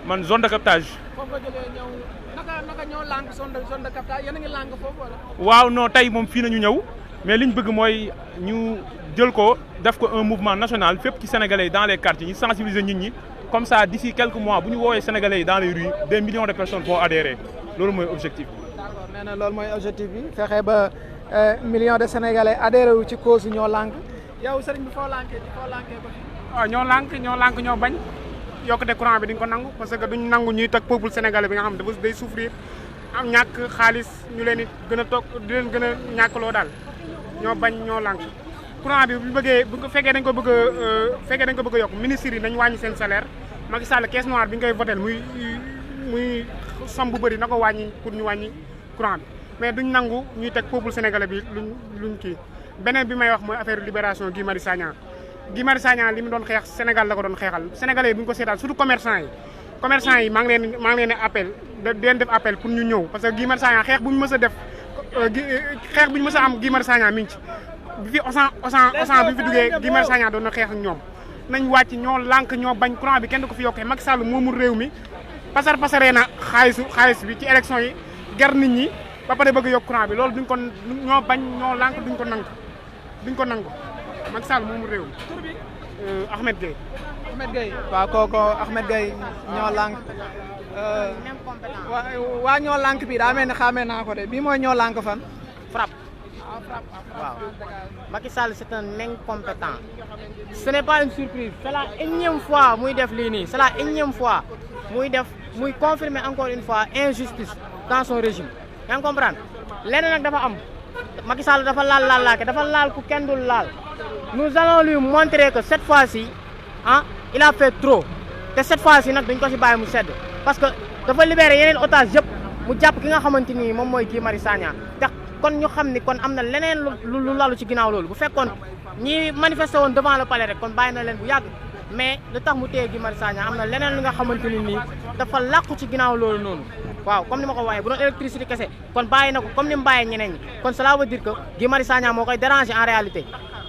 man zone de captage. foofu nga jógee ñëw naka ñoo lànk zone de captage yéen a ngi lànk foofu wala. waaw non tey moom fii nañu ñëw mais liñ bëgg mooy ñu jël ko def ko un mouvement national fépp ci sénégalais yi dans les quartiers ñu sensibiliser nit ñi comme ça d'ici quelques mois bu ñu woowee sénégalais yi dans les rues des millions de personnes vont adhérer loolu mooy objectif bi. d'accord nee na loolu mooy objectif bi fexe ba millions de sénégalais adhéré wu ci cause ñoo lànk yow sëriñ bi foo lànkee ko fi. waaw ñoo lànk ñoo bañ yokkute courant bi duñ ko nangu parce que duñ nangu ñuy teg peuple sénégalais bi nga xam dafa day souffrir am ñàkk xaalis ñu leen di gën a toog di leen gën a ñàkkloo daal ñoo bañ ñoo lànk courant bi bu fekkee dañ ko bëgg a yokk ministres yi nañ wàññi seen salaire Macky Sall caisse noire bi ñu koy voté muy somme bu bëri na ko wàññi pour ñu wàññi courant bi mais duñ nangu ñuy teg peuple sénégalais bi luñ kii beneen bi may wax mooy affaire libération Guy Marius Sagna li mu doon xeex Sénégal la ko doon xeexal sénégalais yi bu ñu ko seetaan surtout commerçant yi maa ngi leen appel di leen def appel pour ñu ñëw parce que Guy Marius Sagna xeex bu ñu mës a def xeex bu ñu mës a am Guy Marius Sagna mi ngi ci bi fi Auchan bi fi duggee Guy Marius Sagna doon na xeex ak ñoom nañ wàcc ñoo lànk ñoo bañ courant bi kenn du ko fi yokkee Macky Sall moomul réew mi pasaree na xaalis bi ci élection yi ger nit ñi ba pare bëgg yokk courant bi loolu duñ ko ñoo bañ ñoo lànk duñ ko nangu Macky Sall moomul réew mi Ahmed Gueye waaw kooku Ahmed Gueye ñoo lànk waa ñoo lànk bi daa mel ni xamee naa ko de bii mooy ñoo lànk fan frappe waaw Macky Sall c'est un incompétent ce n'est pas une surprise c'est la énième fois muy def lii nii c'est la énième fois muy confirmer encore une fois injustice dans son régime yaa ngi comprendre leneen nag dafa am Macky Sall dafa laal ku kenn dul laal nous allons lui montrer que cette fois-ci il a fait trop te cette fois-ci nag dañ ko ci bàyyi mu sedd parce que dafa libéré yeneen otage yëpp mu jàpp ki nga xamante ni moom mooy Guy Marius Sagna te kon ñu xam ni kon am na leneen lu lalu ci ginnaaw loolu bu fekkoon ñi manifesté woon devant le palais rek kon bàyyi na leen bu yàgg mais lu tax mu téye Guy Marius Sagna am na leneen li nga xamante ni nii dafa làqu ci ginnaaw loolu noonu waaw comme ni ma ko waxee bu doon électricité kese kon bàyyi na ko comme ni mu bàyyee ñeneen ñi kon cela veut dire que Guy Marius Sagna moo koy déranger en réalité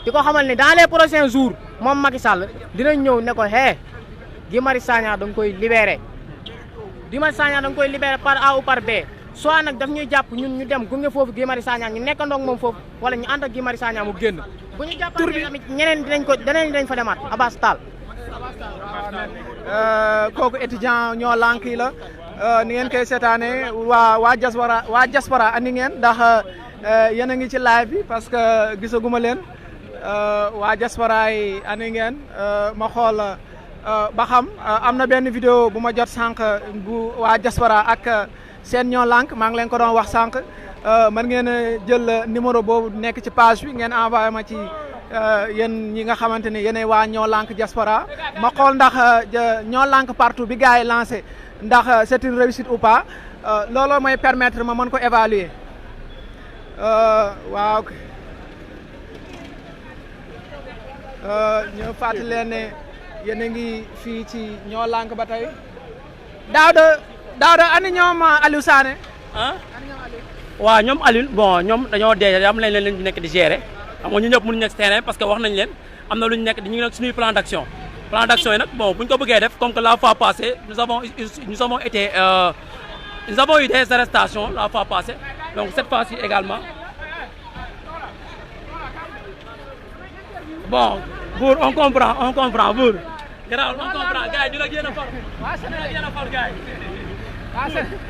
di ko xamal ni dans les prochains jours moom Macky Sall dinañ ñëw ne ko Guy Marius Sagna da nga koy libéré Guy Marius Sagna da nga koy libéré par A ou par B soit nag daf ñuy jàpp ñun ñu dem gunge foofu Guy Marius Sagna ñu nekkandoo ak moom foofu wala ñu ànd ak Guy Marius Sagna mu génn bu ñu jàppee tamit ñeneen dinañ fa demaat Abass Tall. kooku étudiant ñoo lànk yi la ni ngeen koy seetaane waa diaspora andi ngeen ndax yéen a ngi ci live bi parce que gisaguma leen waa diaspora yi andi ngeen ma xool ba xam am na benn vidéo bu ma jot sànq bu waa diaspora ak seen ñoo lànk maa ngi leen ko doon wax sànq mën ngeen a jël numéro boobu nekk ci page bi ngeen envoyé ma ci yéen ñi nga xamante ni yéenay waa ñoo lànk diaspora ma xool ndax ñoo lànk partout bi gars yi lancé ndax c'est une réussite ou pas looloo mooy permettre ma mën ko évaluer waaw ñu fàttali leen ne yéen a ngi fii ci ñoo lànk ba tey Daouda ani ñoom Aliou Sané waaw ñoom Aliou bon ñoom dañoo dee am lañ leen nekk di gérer xam nga ñu ñëpp mënuñu nekk terrain parce que wax nañ leen am na lu ñu nekk ñu ngi nekk suñuy plan d'action yi nag bon bu ñu ko bëggee def comme que la fois passée nous avons eu des arrestations la fois passée donc cette fois-ci également bon Bour on comprend Bour garaaw on comprend gars yi ñu la gën a for gars yi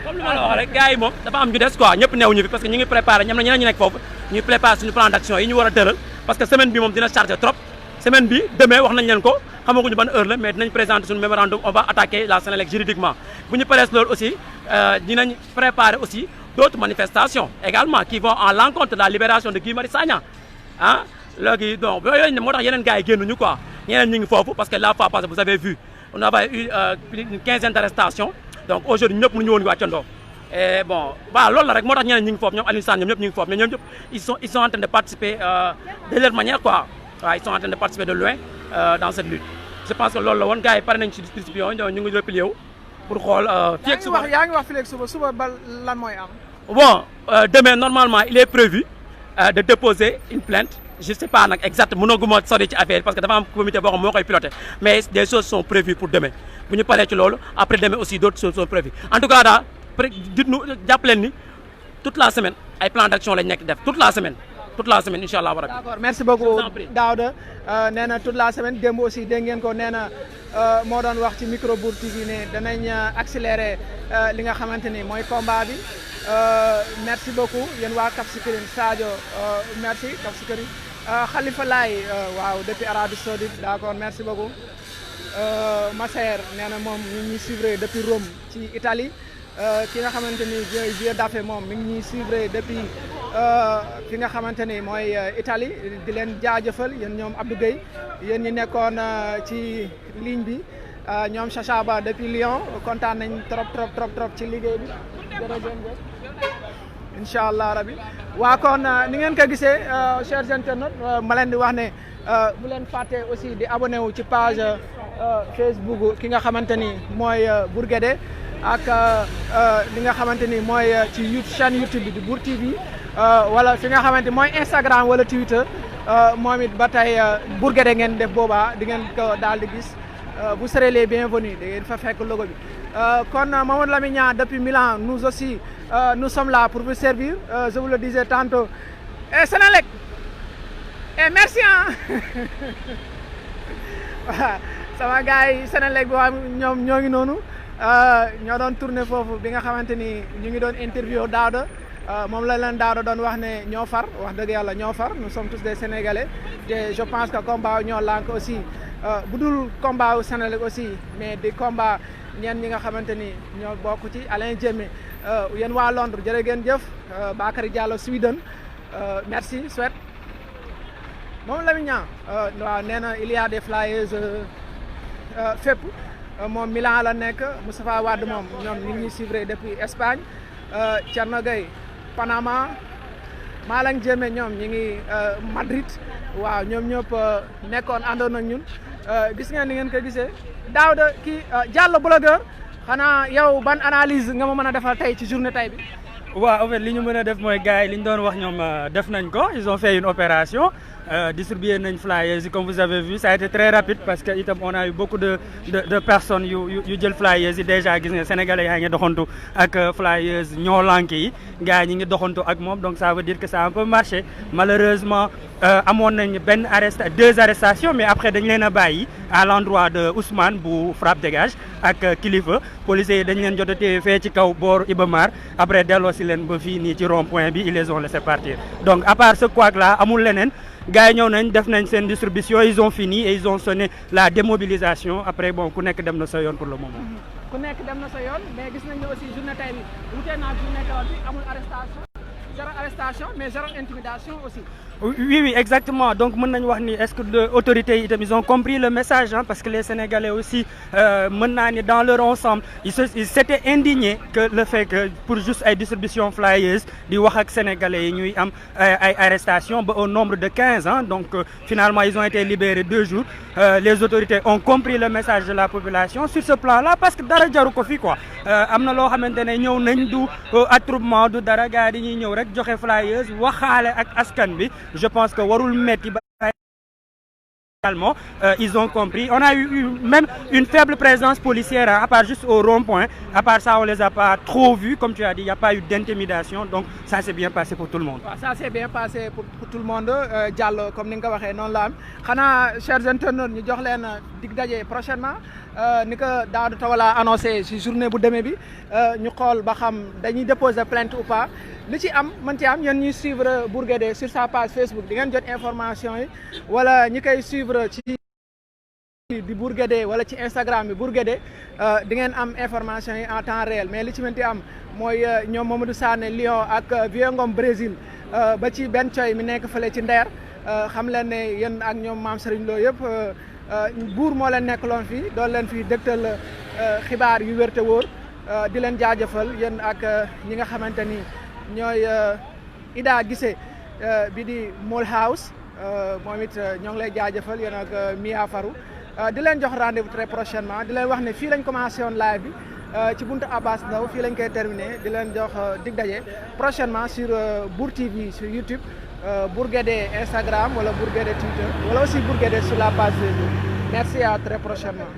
comme li ma la wax rek gars yi moom dafa am ñu des quoi ñëpp neew ñu fi parce que ñu ngi préparé ñam na ñeneen ñu nekk foofu ñuy préparé suñu plan d'action yi ñu war a tëral parce que semaine bi moom dina chargé trop semaine bi demain wax nañ leen ko xamaguñu ban heure la mais dinañ présenter suñu mémorandum on va attaquer la Sénélec juridiquement bu ñu paree loolu aussi dinañ préparer aussi d'autres manifestations également qui vont en l'encontre de la libération de Guy Marius Sagna ah léegi donc yooyu ne moo tax yeneen gars yi génnuñu quoi ñeneen ñu ngi foofu parce que la fois passée vous avez vu on avait eu une quinzaine d'arrestations donc aujourd'hui ñëpp mënuñu woon wàccandoo et bon voilà loolu la rek moo tax ñeneen ñu ngi foofu ñoom Aliou Sane ñoom ñëpp ñu ngi foofu mais ñoom ñëpp ils sont en train de participer de leur manière quoi waaw ils sont en train de participer de loin dans cette lutte je pense que loolu la woon gars yi pare nañ ci distribution ñu ngi replié wu pour xool fii ak suba yaa ngi wax fii ak suba ba lan mooy am bon demain normalement il est prévu de déposer une plainte je sais pas nag exact mënaguma sori ci affaire parce que dafa am comité boo xam moo koy piloté mais des choses sont prévues pour demain bu ñu paree ci loolu après demain aussi d'autres choses sont prévues en tout cas daal dites-nous jàpp leen ni toute la semaine ay plan d'action lañ nekk def toute la semaine incha allah rabbi. d'accord merci beaucoup Daouda nee na toute la semaine démb aussi dégg ngeen ko nee na moo doon wax ci micro Bour TV ne danañ accélérer li nga xamante ni mooy combat bi merci beaucoup yéen waa Cap Skirring Sadio merci Cap Skirring Khalifa Laye waaw depuis Arabie Saoudite d'accord merci beaucoup Masser nee na moom ñu ngi ñuy suivre depuis Rome ci Italie ki nga xamante ni Vieux Daffé moom mi ngi ñuy suivre depuis fi nga xamante ni mooy Italie di leen jaajëfal yéen ñoom Abdou Gueye yéen ñi nekkoon ci ligne bi ñoom Chacha Ba depuis Lyon kontaan nañ trop ci liggéey bi jërëjëf incha allah rabi waa kon ni ngeen ko gisee chers internautes ma leen di wax ne bu leen fàtte aussi di abonné wu ci page Facebook ki nga xamante ni mooy Bour Guédé ak li nga xamante ni mooy ci chaîne YouTube bi di Bour TV wala fi nga xamante mooy Instagram wala Twitter moom it ba tey Bour Guédé ngeen def boobaa di ngeen ko daal di gis vous serez les bienvenus da ngeen fa fekk logo bi kon Mamadou Lamine Niang depuis Milan nous aussi nous sommes là pour vous servir je vous le disais tantôt et Sénélec et merci sama gars yi Sénélec bi waa ñoom ñoo ngi noonu ñoo doon tourné foofu bi nga xamante ni ñu ngi doon interview Daouda moom la leen Daouda doon wax ne ñoo far wax dëgg yàlla ñoo far nous sommes tous des Sénégalais te je pense que combat ñoo lànk aussi bu dul combat wu Sénélec aussi mais di combat ñeen ñi nga xamante ni ñoo bokk ci Alain Diémé yéen waa Londres jërë ngeen jëf Bakary Diallo Sweden merci Suède moom Lamine Niang waaw nee na il y a des flyers fépp moom Milan la nekk Moustapha Wade moom ñoom ñu ngi ñuy suivre depuis Espagne Thierno Gueye Panama Malang Diémé ñoom ñi ngi Madrid waaw ñoom ñëpp nekkoon àndoon ak ñun gis ngeen ni ngeen ko gisee Daouda kii Diallo blogueur xanaa yow ban analyse nga ma mën a defal tey ci journée tey bi. waaw en fait li ñu mën a def mooy gars yi li ñu doon wax ñoom def nañ ko ils ont fait une opération distribuer nañ flyers yi comme vous avez vu ça a été très rapide parce que itam on a eu beaucoup de personnes yu jël flyers yi déjà gis nga sénégalais yaa ngi doxantu ak flyers ñoo lànk yi gars ñi ngi doxantu ak moom donc ça veut dire que ça a un peu marché malheureusement amoon nañ deux arrestations mais après dañ leen a bàyyi à l'endroit de Ousmane bu frappe dégage ak Kilifeu policiers yi dañ leen jot a téye fee ci kaw boor Ibamar après delloo si leen ba fii nii ci rond point bi ils les ont laissé partir donc à part ce couac là amul leneen gars yi ñëw nañ def nañ seen distribution ils ont fini et ils ont sonné la démobilisation après bon ku nekk dem na sa yoon pour le moment. ku nekk dem na sa yoon mais gis nañ ne aussi journée tey bi wutee naa journée keroog bi amul arrestation zéro arrestation mais zéro intimidation aussi. Oui, exactement. Donc, est-ce que les autorités ils ont compris le message parce que les Sénégalais aussi, dans leur ensemble, ils s'étaient indignés que le fait que pour juste une distribution flyers, les Sénégalais ils ont arrestation au nombre de 15 ans. Donc, finalement, ils ont été libérés 2 jours. Les autorités ont compris le message de la population sur ce plan-là parce que dara jaru ko fi quoi. Amna lo xamantene ñew nañ du attroupement du dara gaay di ñew rek joxe flyers waxale ak askan bi. Je pense que warul metti également ils ont compris. On a eu même une faible présence policière à part juste au rond-point. À part ça, on les a pas trop vus. Comme tu as dit, il n'y a pas eu d'intimidation. Donc ça s'est bien passé pour tout le monde. Ça s'est bien passé pour tout le monde. Diallo, comme nous l'avons dit, non là. Chers internautes, nous avons dig daje prochainement. Ni ko Daouda Tawala annoncé ci journée bu demee bi ñu xool ba xam dañuy déposer plainte ou pas li ci am mën ci am yéen ñuy suivre Bourguédé sur sa page Facebook di ngeen jot information yi wala ñi koy suivre ci di Bourguédé wala ci Instagram bi Bourguédé di ngeen am information yi en temps réel mais li ci mënti am mooy ñoom Mamadou Sané Lyon ak Vieux Ngom Brésil ba ci Ben Thioy mi nekk fële ci Nder xam leen ne yéen ak ñoom Mame Serigne Lo yëpp buur moo leen nekkaloon fii doon leen fii dëgtal xibaar yu wér te wóor di leen jaajëfal yéen ak ñi nga xamante ni ñooy Ida Gissé bi di Mall House moom it ñoo ngi lay jaajëfal yéen ak Mia Farou di leen jox rendez-vous très prochainement di leen wax ne fii lañ commencé woon live bi ci buntu Abbas Ndao fii lañ koy terminé di leen jox dig daje prochainement sur Bour TV sur YouTube Bourguédé Instagram wala Bourguédé Twitter wala aussi Bourguédé sur la page Facebook. Merci à très prochainement.